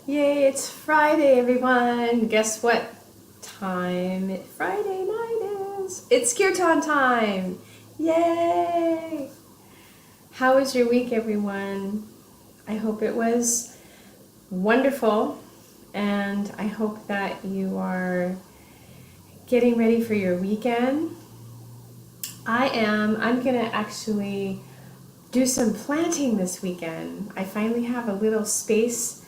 Yay, it's Friday, everyone. Guess what time Friday night is? It's kirtan time. Yay! How was your week, everyone? I hope it was wonderful, and I hope that you are getting ready for your weekend. I am. I'm going to actually do some planting this weekend. I finally have a little space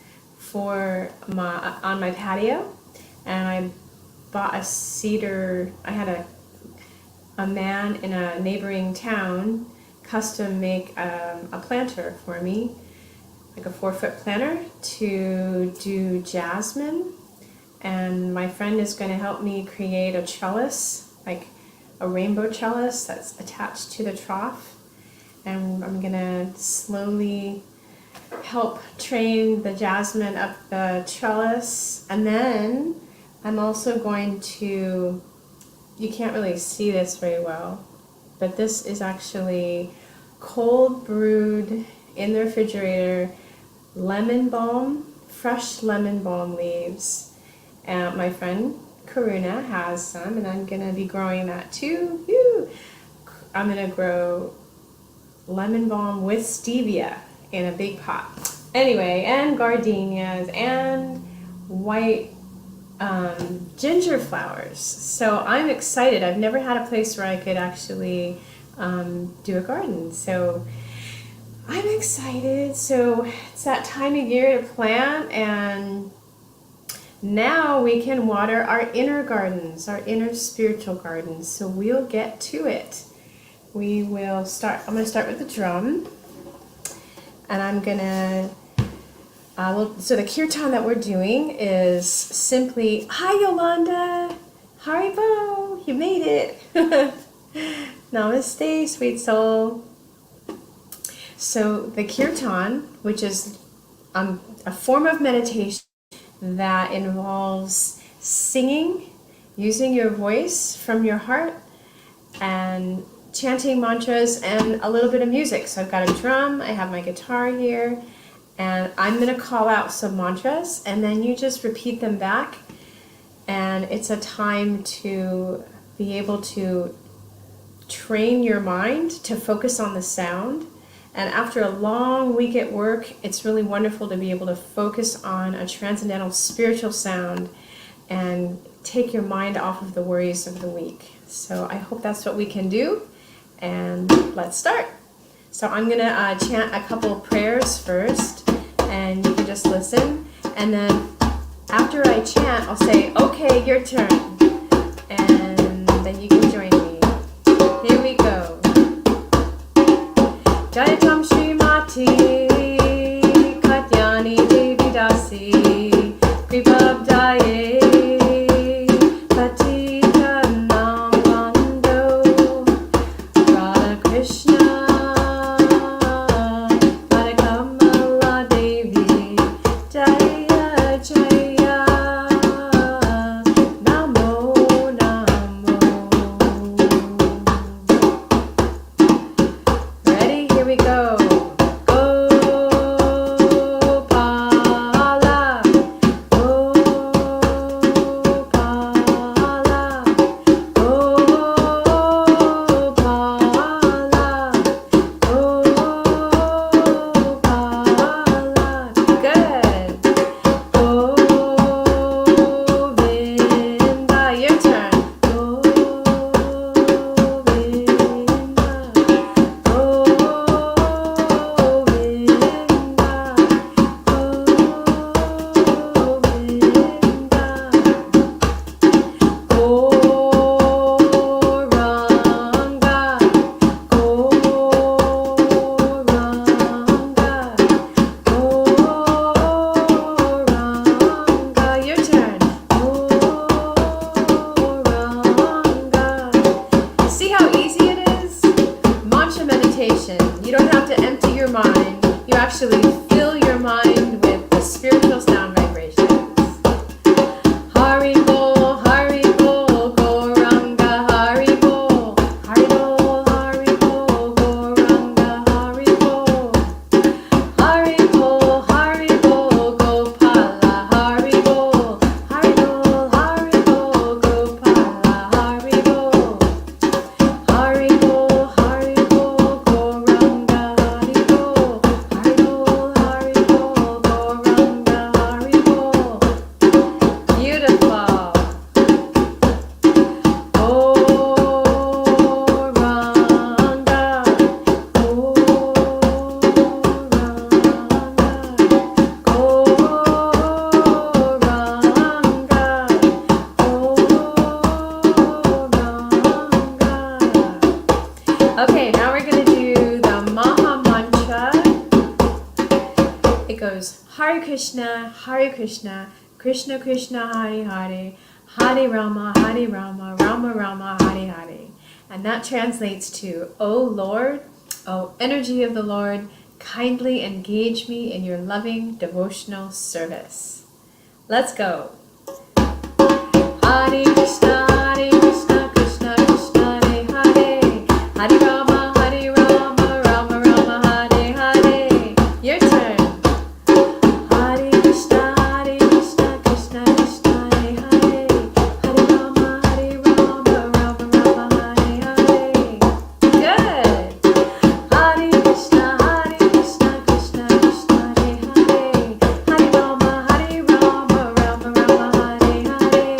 on my patio, and I bought a cedar. I had a man in a neighboring town custom make a planter for me, like a 4-foot planter to do jasmine, and my friend is going to help me create a trellis, like a rainbow trellis that's attached to the trough, and I'm going to slowly help train the jasmine up the trellis. And then I'm also going to, you can't really see this very well, but this is actually cold brewed in the refrigerator lemon balm, fresh lemon balm leaves. And my friend Karuna has some, and I'm going to be growing that too. Woo! I'm going to grow lemon balm with stevia in a big pot. Anyway, and gardenias and white ginger flowers. So I'm excited. I've never had a place where I could actually do a garden. So I'm excited. So it's that time of year to plant, and now we can water our inner gardens, our inner spiritual gardens. So we'll get to it. We will start. I'm going to start with the drum. And I'm gonna, so the kirtan that we're doing is simply, hi Yolanda, Haribo, you made it. Namaste, sweet soul. So the kirtan, which is a form of meditation that involves singing, using your voice from your heart, and chanting mantras and a little bit of music. So I've got a drum, I have my guitar here, and I'm going to call out some mantras, and then you just repeat them back. And it's a time to be able to train your mind to focus on the sound. And after a long week at work, it's really wonderful to be able to focus on a transcendental spiritual sound and take your mind off of the worries of the week. So I hope that's what we can do. And let's start. So I'm going to chant a couple of prayers first, and you can just listen. And then after I chant, I'll say, okay, your turn. And then you can join me. Here we go. Jayatam Srimati Katyani Devi Dasi Kripabdaye You don't have to empty your mind. You actually fill your mind with the spiritual sound vibrations. Haribo, Haribo, Goranga, Haribo. Haribo, Haribo, Goranga, Haribo. Haribo, Haribo, Gopala. goes Hare Krishna, Krishna Krishna, Hare Hare, Hare Rama, Rama Rama, Hare Hare. And that translates to, O Lord, O energy of the Lord, kindly engage me in your loving devotional service. Let's go. Hare Krishna, Krishna Krishna, Hare Hare, Hare Rama, Rama Rama, Hare Hare. Your turn. Hare Krishna, Krishna Krishna, Hare Hare, Hare Rama, Rama Rama, Hare Hare. Good. Hare Krishna, Krishna Krishna, Hare Hare, Hare Rama, Rama Rama, Hare Hare.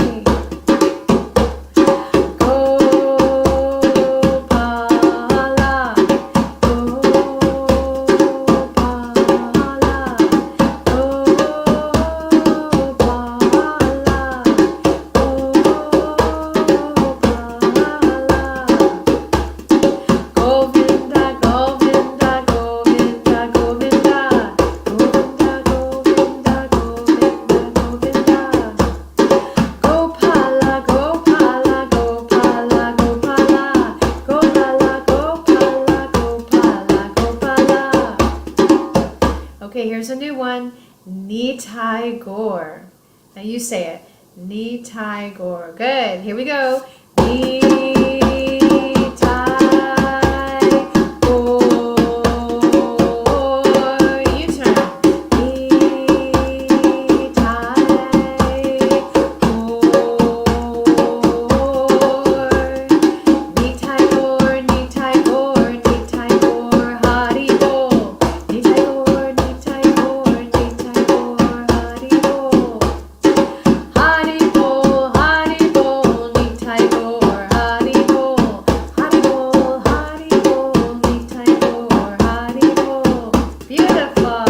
Okay, here's a new one. Nitai Gaur. Now you say it. Nitai Gaur. Good. Here we go. Nitai Gaur. You turn. Nitai Gaur. Nitai Gaur, Nitai Gaur, Hari Bol. Nitai Gaur, Nitai Gaur, Nitai Gaur, Hari Bol. Hari Bol, Hari Bol, Nitai Gaur, Hari Bol. Hari Bol, Hari Bol, Nitai Gaur, Hari Bol. Beautiful.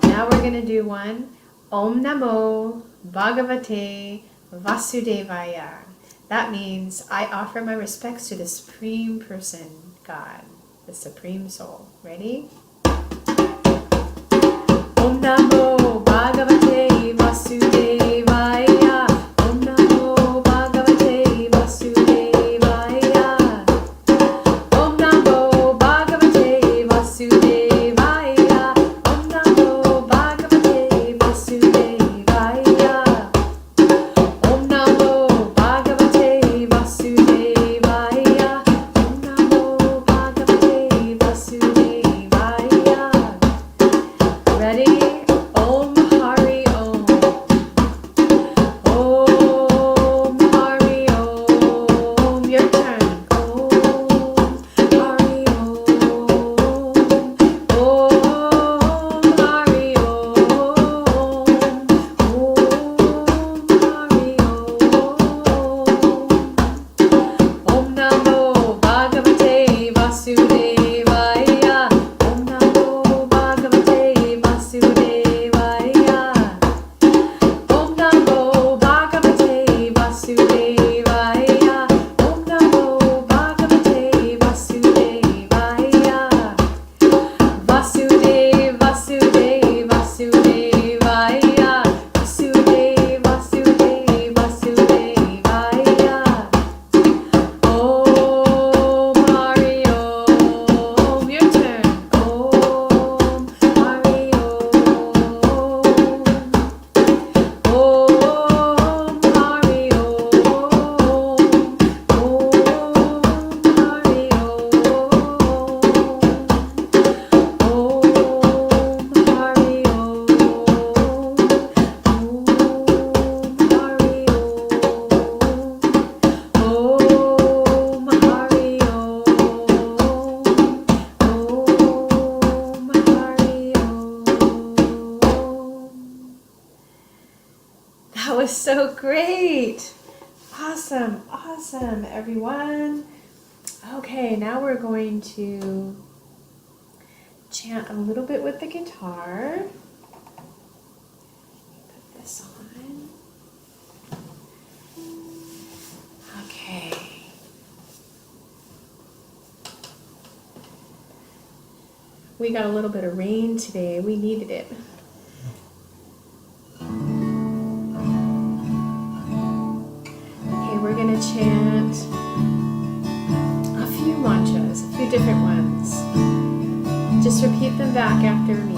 Now we're going to do one. Om Namo Bhagavate Vasudevaya. That means I offer my respects to the Supreme Person, God, the Supreme Soul. Ready? Om Namo Bhagavate Vasudevaya. Om Namo Bhagavate Vasudevaya. Om Namo Bhagavate Vasudevaya. Om Namo Bhagavate Vasudevaya. Om Namo Bhagavate Vasudevaya. Om Namo Bhagavate Vasudevaya. Ready? Om Hari Om. Om Hari Om. Your turn. Om Hari Om. Om Hari Om. Om Hari Om. Om Namo Bhagavate Vasudevaya. Om Namo Bhagavate Vasudevaya. Om Namo Bhagavate Vasudevaya. Om Namo Bhagavate Vasudevaya. Vasudev, Vasudev, Vasudevaya. Vasudev, Vasudev, Vasudevaya. Om Hari Om. Your turn. Om Hari Om. Om Hari Om. Om Hari Om. Om Hari Om. Om Hari Om. That was so great. Awesome, awesome, everyone. Okay, now we're going to chant a little bit with the guitar. Put this on. Okay. We we got a little bit of rain today. We needed it. Okay, we're going to chant a few mantras, a few different ones. Just repeat them back after me.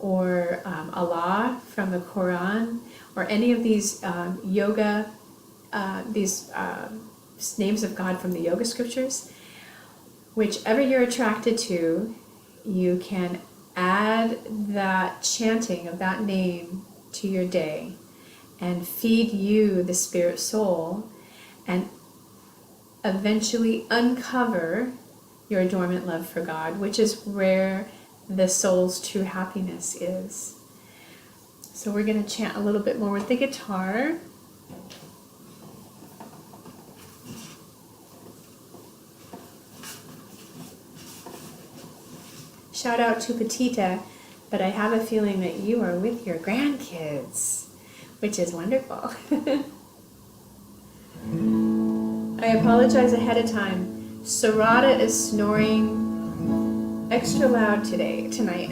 or Allah from the Quran, or any of these yoga, these names of God from the yoga scriptures, whichever you're attracted to, you can add that chanting of that name to your day and feed you, the spirit soul, and eventually uncover your dormant love for God, which is where the soul's true happiness is. So we're going to chant a little bit more with the guitar. Shout out to Petita, but I have a feeling that you are with your grandkids, which is wonderful. I apologize ahead of time. Sarada is snoring extra loud tonight.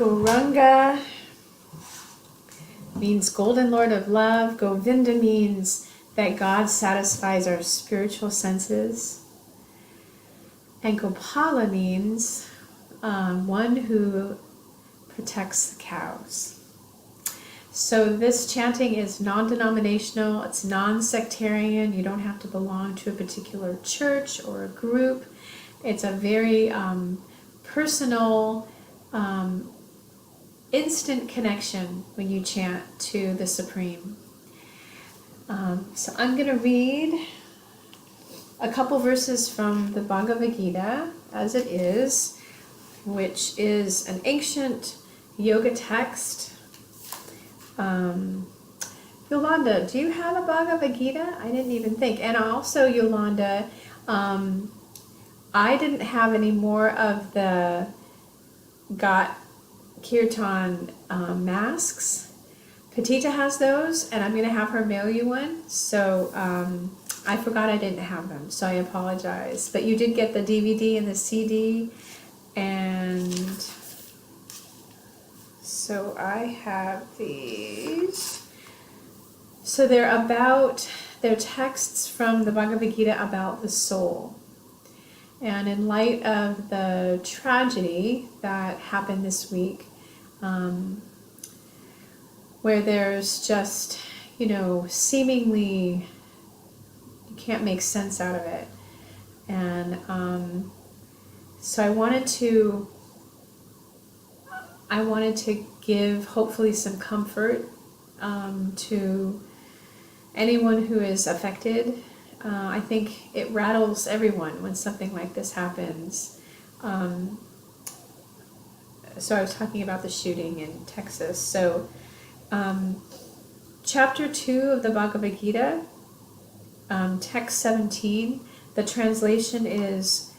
Gauranga means Golden Lord of Love. Govinda means that God satisfies our spiritual senses. And Gopala means one who protects the cows. So this chanting is non-denominational, it's non-sectarian. You don't have to belong to a particular church or a group. It's a very personal instant connection when you chant to the Supreme. So I'm going to read a couple verses from the Bhagavad Gita as it is, which is an ancient yoga text. Yolanda, do you have a Bhagavad Gita? I didn't even think. And also, Yolanda, I didn't have any more of the Got Kirtan masks. Petita has those, and I'm going to have her mail you one. So I forgot I didn't have them, so I apologize. But you did get the DVD and the CD, and so I have these. So they're texts from the Bhagavad Gita about the soul. And in light of the tragedy that happened this week, where there's just, seemingly you can't make sense out of it. And so I wanted to give hopefully some comfort to anyone who is affected. I think it rattles everyone when something like this happens. So I was talking about the shooting in Texas. So chapter 2 of the Bhagavad Gita, text 17, the translation is,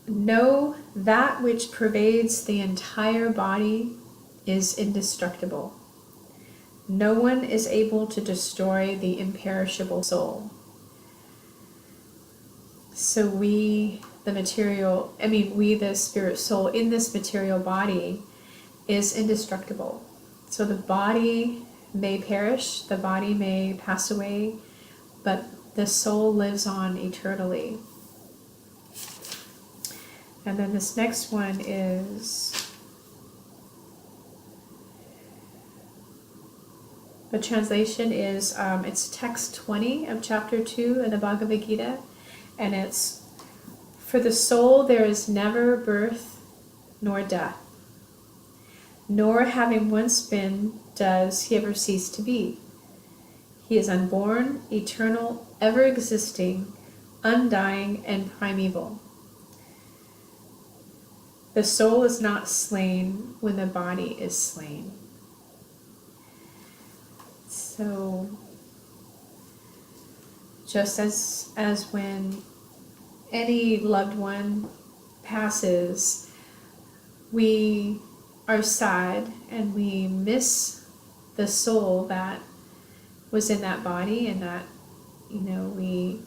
"Know that which pervades the entire body is indestructible. No one is able to destroy the imperishable soul." So we, the spirit soul in this material body is indestructible. So the body may perish, the body may pass away, but the soul lives on eternally. And then this next one is, the translation is, it's text 20 of chapter 2 in the Bhagavad Gita. And it's, "For the soul there is never birth nor death, nor having once been does he ever cease to be. He is unborn, eternal, ever existing, undying, and primeval. The soul is not slain when the body is slain." So just as when any loved one passes, we are sad and we miss the soul that was in that body, and that we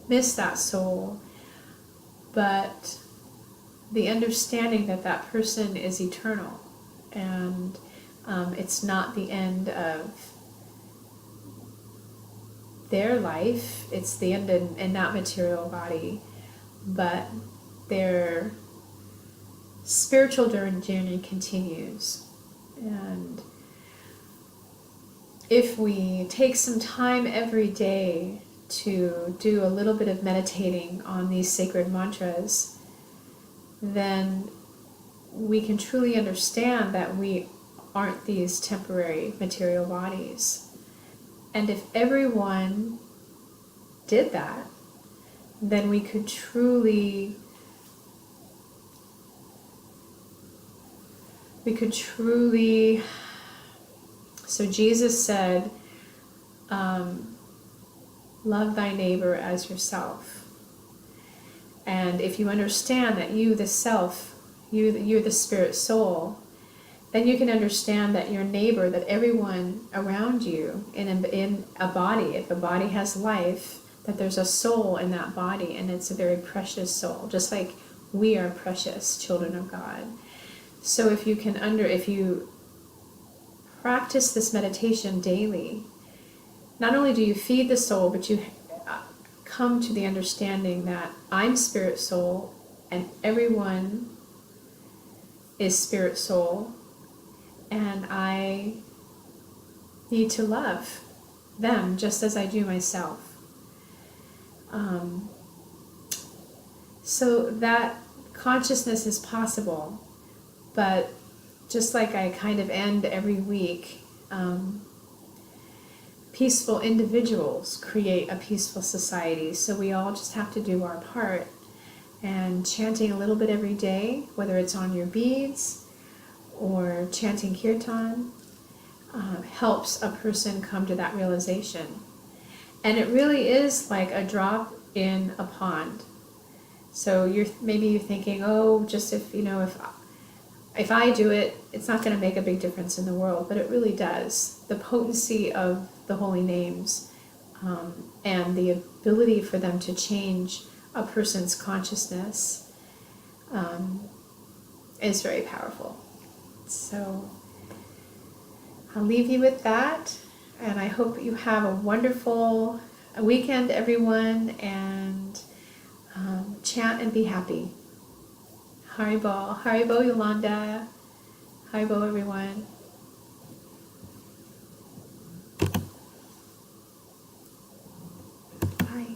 miss that soul. But the understanding that that person is eternal, and it's not the end of their life, it's the end in that material body, but their spiritual journey continues. And if we take some time every day to do a little bit of meditating on these sacred mantras, then we can truly understand that we aren't these temporary material bodies. And if everyone did that, then we could truly so Jesus said, love thy neighbor as yourself. And if you understand that you, the self, you're the spirit soul, then you can understand that your neighbor, that everyone around you in a body, if a body has life, that there's a soul in that body, and it's a very precious soul, just like we are precious children of God. So if you practice this meditation daily, not only do you feed the soul, but you come to the understanding that I'm spirit soul and everyone is spirit soul, and I need to love them just as I do myself. So that consciousness is possible, but just like I kind of end every week, peaceful individuals create a peaceful society. So we all just have to do our part. And chanting a little bit every day, whether it's on your beads or chanting kirtan, helps a person come to that realization. And it really is like a drop in a pond. So maybe you're thinking, oh, just if I do it, it's not going to make a big difference in the world, but it really does. The potency of the holy names and the ability for them to change a person's consciousness is very powerful. So I'll leave you with that, and I hope you have a wonderful weekend, everyone, and chant and be happy. Haribo. Haribo, Yolanda. Haribo, everyone. Bye.